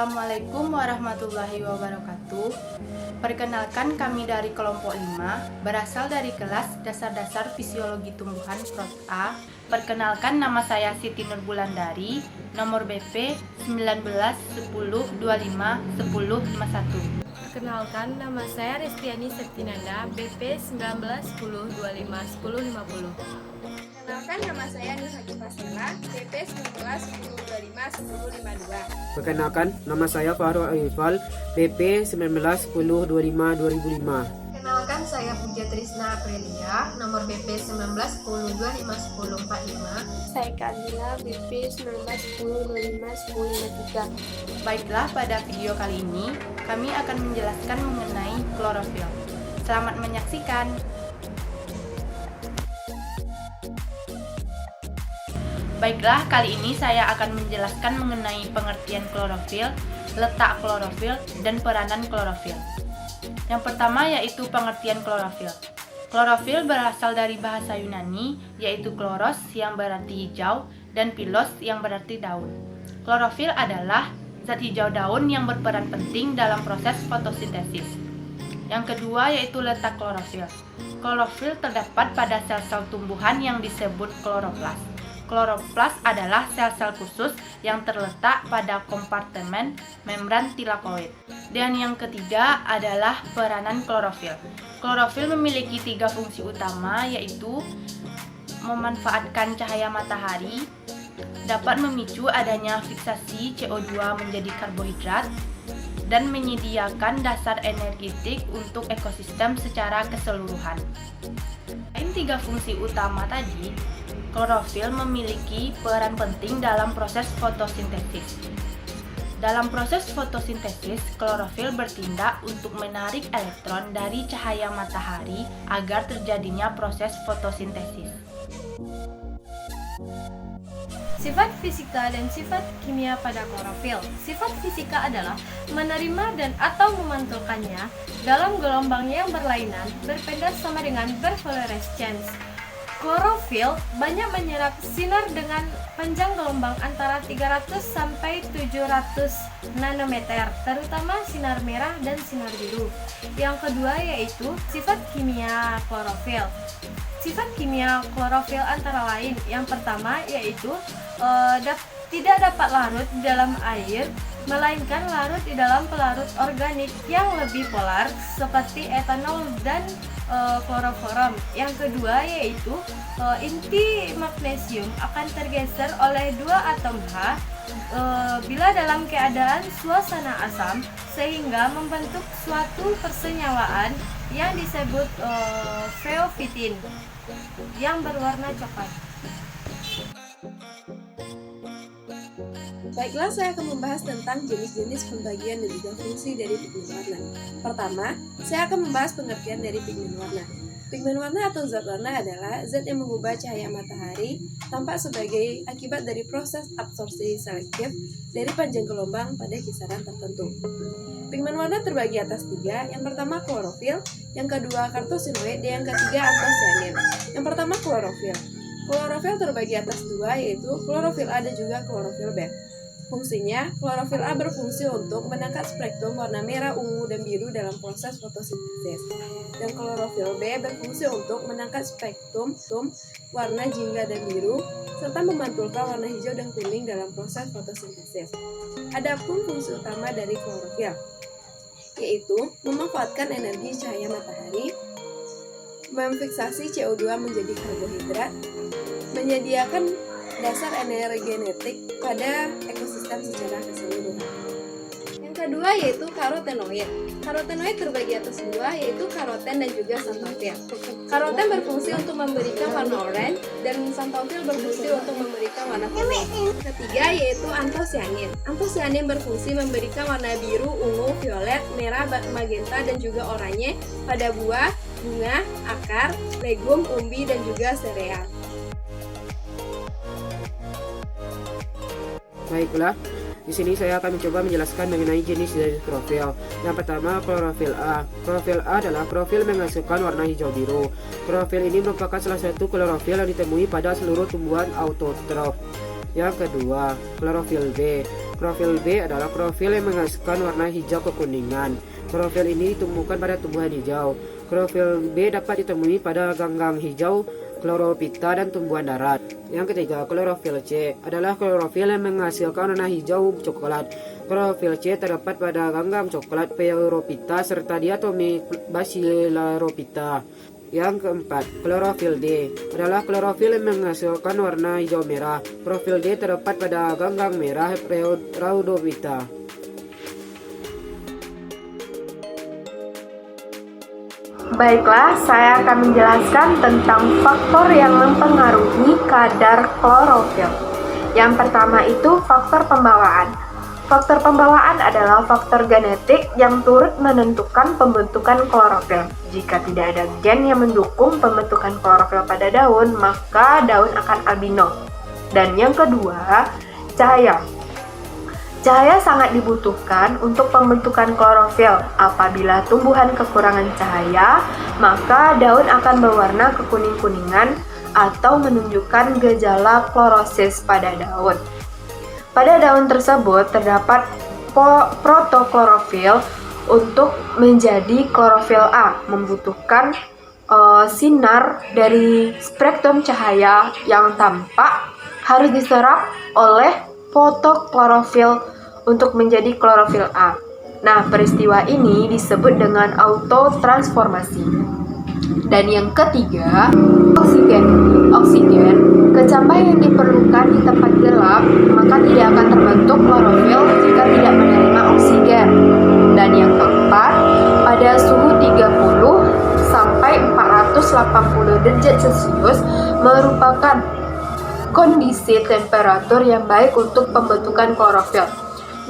Assalamualaikum warahmatullahi wabarakatuh. Perkenalkan, kami dari kelompok 5 berasal dari kelas dasar-dasar fisiologi tumbuhan prod A. Perkenalkan, nama saya Siti Nurbulandari, nomor BP 1910251051. Perkenalkan, nama saya Restiani Septinanda, BP 1910251050. Perkenalkan, nama saya Nur Haji Pasela, BP 1910251052. Perkenalkan, nama saya Farul Arifal, BP 1910252005. Perkenalkan, saya Puja Trisna Aprilia, nomor BP 1910251045. Saya Kamila, BP 1910251053. Baiklah, pada video kali ini kami akan menjelaskan mengenai klorofil. Selamat menyaksikan. Baiklah, kali ini saya akan menjelaskan mengenai pengertian klorofil, letak klorofil, dan peranan klorofil. Yang pertama yaitu pengertian klorofil. Klorofil berasal dari bahasa Yunani, yaitu kloros yang berarti hijau dan pilos yang berarti daun. Klorofil adalah zat hijau daun yang berperan penting dalam proses fotosintesis. Yang kedua yaitu letak klorofil. Klorofil terdapat pada sel-sel tumbuhan yang disebut kloroplas. Kloroplas adalah sel-sel khusus yang terletak pada kompartemen membran tilakoid. Dan yang ketiga adalah peranan klorofil. Klorofil memiliki 3 fungsi utama, yaitu memanfaatkan cahaya matahari, dapat memicu adanya fiksasi CO2 menjadi karbohidrat, dan menyediakan dasar energetik untuk ekosistem secara keseluruhan. Selain 3 fungsi utama tadi, klorofil memiliki peran penting dalam proses fotosintesis. Dalam proses fotosintesis, klorofil bertindak untuk menarik elektron dari cahaya matahari agar terjadinya proses fotosintesis. Sifat fisika dan sifat kimia pada klorofil. Sifat fisika adalah menerima dan atau memantulkannya dalam gelombang yang berlainan, berpeda sama dengan berfluorescence. Klorofil banyak menyerap sinar dengan panjang gelombang antara 300 sampai 700 nanometer, terutama sinar merah dan sinar biru. Yang kedua yaitu sifat kimia klorofil. Sifat kimia klorofil antara lain, yang pertama yaitu tidak dapat larut di dalam air, melainkan larut di dalam pelarut organik yang lebih polar seperti etanol dan kloroform. Yang kedua yaitu inti magnesium akan tergeser oleh 2 atom H bila dalam keadaan suasana asam, sehingga membentuk suatu persenyawaan yang disebut feofitin yang berwarna coklat. Baiklah, saya akan membahas tentang jenis-jenis pembagian dan juga fungsi dari pigmen warna. Pertama, saya akan membahas pengertian dari pigmen warna. Pigmen warna atau zat warna adalah zat yang mengubah cahaya matahari tampak sebagai akibat dari proses absorpsi selektif dari panjang gelombang pada kisaran tertentu. Pigmen warna terbagi atas 3, yang pertama klorofil, yang kedua karotenoid, dan yang ketiga antosianin. Yang pertama klorofil. Klorofil terbagi atas 2, yaitu klorofil A dan juga klorofil B. Fungsinya, klorofil A berfungsi untuk menangkap spektrum warna merah, ungu, dan biru dalam proses fotosintesis. Dan klorofil B berfungsi untuk menangkap spektrum warna jingga dan biru, serta memantulkan warna hijau dan kuning dalam proses fotosintesis. Adapun fungsi utama dari klorofil, yaitu memanfaatkan energi cahaya matahari, memfiksasi CO2 menjadi karbohidrat, menyediakan dasar energetik pada ekosistem secara keseluruhan. Yang kedua yaitu karotenoid. Karotenoid terbagi atas 2, yaitu karoten dan juga xanthofil. Karoten berfungsi untuk memberikan warna oranye dan xanthofil berfungsi untuk memberikan warna kuning. Ketiga yaitu antosianin. Antosianin berfungsi memberikan warna biru, ungu, violet, merah, magenta, dan juga oranye pada buah, bunga, akar, legum, umbi, dan juga sereal. Baiklah, di sini saya akan mencoba menjelaskan mengenai jenis dari klorofil. Yang pertama, klorofil A. Klorofil A adalah klorofil menghasilkan warna hijau biru. Klorofil ini merupakan salah satu klorofil yang ditemui pada seluruh tumbuhan autotrof. Yang kedua, klorofil B. Klorofil B adalah klorofil yang menghasilkan warna hijau kekuningan. Klorofil ini ditemukan pada tumbuhan hijau. Klorofil B dapat ditemui pada ganggang hijau, chlorophyta, dan tumbuhan darat. Yang ketiga, klorofil C adalah klorofil yang menghasilkan warna hijau coklat. Klorofil C terdapat pada ganggang coklat, Peurophyta, serta diatomi Basilarophyta. Yang keempat, klorofil D adalah klorofil yang menghasilkan warna hijau merah. Klorofil D terdapat pada ganggang merah, Rhabdophyta. Baiklah, saya akan menjelaskan tentang faktor yang mempengaruhi kadar klorofil. Yang pertama itu faktor pembawaan. Faktor pembawaan adalah faktor genetik yang turut menentukan pembentukan klorofil. Jika tidak ada gen yang mendukung pembentukan klorofil pada daun, maka daun akan albino. Dan yang kedua, cahaya. Cahaya sangat dibutuhkan untuk pembentukan klorofil. Apabila tumbuhan kekurangan cahaya, maka daun akan berwarna kekuning-kuningan atau menunjukkan gejala klorosis pada daun. Pada daun tersebut terdapat protoklorofil. Untuk menjadi klorofil A membutuhkan sinar dari spektrum cahaya yang tampak harus diserap oleh fotoklorofil untuk menjadi klorofil A. Nah, peristiwa ini disebut dengan autotransformasi. Dan yang ketiga, oksigen. Oksigen, kecambah yang diperlukan di tempat gelap, maka tidak akan terbentuk klorofil jika tidak menerima oksigen. Dan yang keempat, pada suhu 30 sampai 480 derajat Celcius merupakan kondisi temperatur yang baik untuk pembentukan klorofil.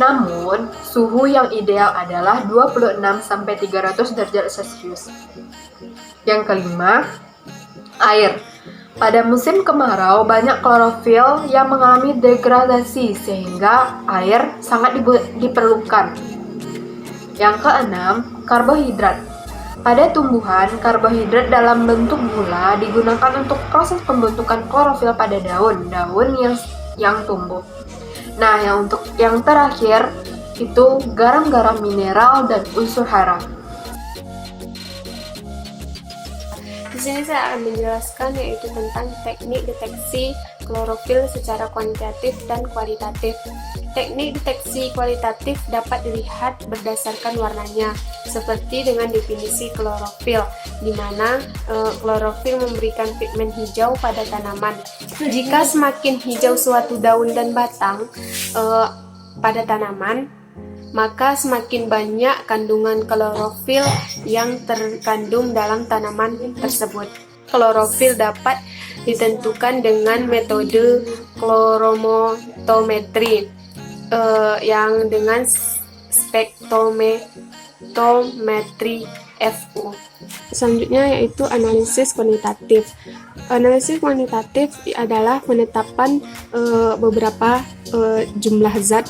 Namun, suhu yang ideal adalah 26 sampai 300 derajat Celcius. Yang kelima, air. Pada musim kemarau, banyak klorofil yang mengalami degradasi sehingga air sangat diperlukan. Yang keenam, karbohidrat. Pada tumbuhan, karbohidrat dalam bentuk gula digunakan untuk proses pembentukan klorofil pada daun yang tumbuh. Nah, untuk yang terakhir itu garam-garam mineral dan unsur hara. Di sini saya akan menjelaskan yaitu tentang teknik deteksi klorofil secara kuantitatif dan kualitatif. Teknik deteksi kualitatif dapat dilihat berdasarkan warnanya, seperti dengan definisi klorofil, di mana klorofil memberikan pigmen hijau pada tanaman. Jika semakin hijau suatu daun dan batang pada tanaman, maka semakin banyak kandungan klorofil yang terkandung dalam tanaman tersebut. Klorofil dapat ditentukan dengan metode kloromotometri yang dengan spektrometri FU. Selanjutnya yaitu analisis kuantitatif. Analisis kuantitatif adalah penetapan beberapa jumlah zat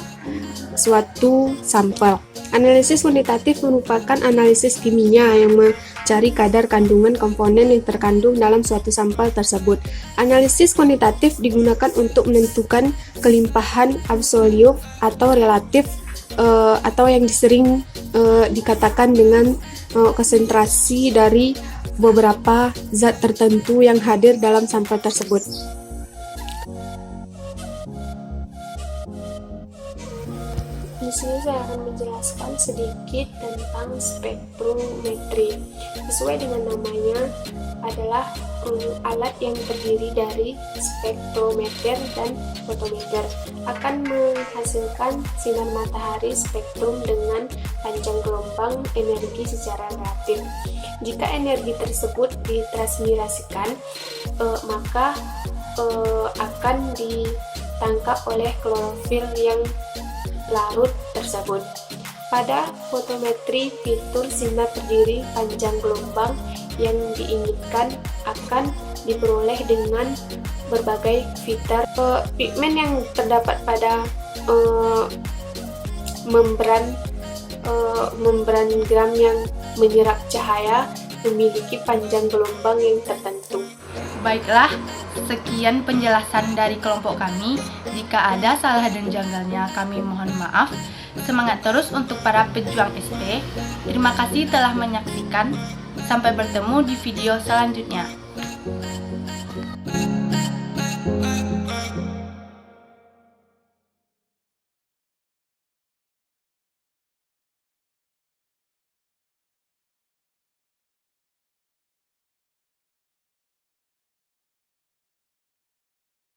suatu sampel. Analisis kuantitatif merupakan analisis kimia yang mencari kadar kandungan komponen yang terkandung dalam suatu sampel tersebut. Analisis kuantitatif digunakan untuk menentukan kelimpahan absolut atau relatif atau yang sering dikatakan dengan konsentrasi dari beberapa zat tertentu yang hadir dalam sampel tersebut. Di sini saya akan menjelaskan sedikit tentang spektrometri. Sesuai dengan namanya, adalah alat yang terdiri dari spektrometer dan fotometer. Akan menghasilkan sinar matahari spektrum dengan panjang gelombang energi secara relatif. Jika energi tersebut ditransmirasikan, maka akan ditangkap oleh klorofil yang larut tersebut. Pada fotometri, fitur sinar terdiri panjang gelombang yang diinginkan akan diperoleh dengan berbagai filter. Pigmen yang terdapat pada membran gram yang menyerap cahaya memiliki panjang gelombang yang tertentu. Baiklah, Sekian penjelasan dari kelompok kami. Jika ada salah dan janggalnya, kami mohon maaf. Semangat terus untuk para pejuang SP. Terima kasih telah menyaksikan. Sampai bertemu di video selanjutnya.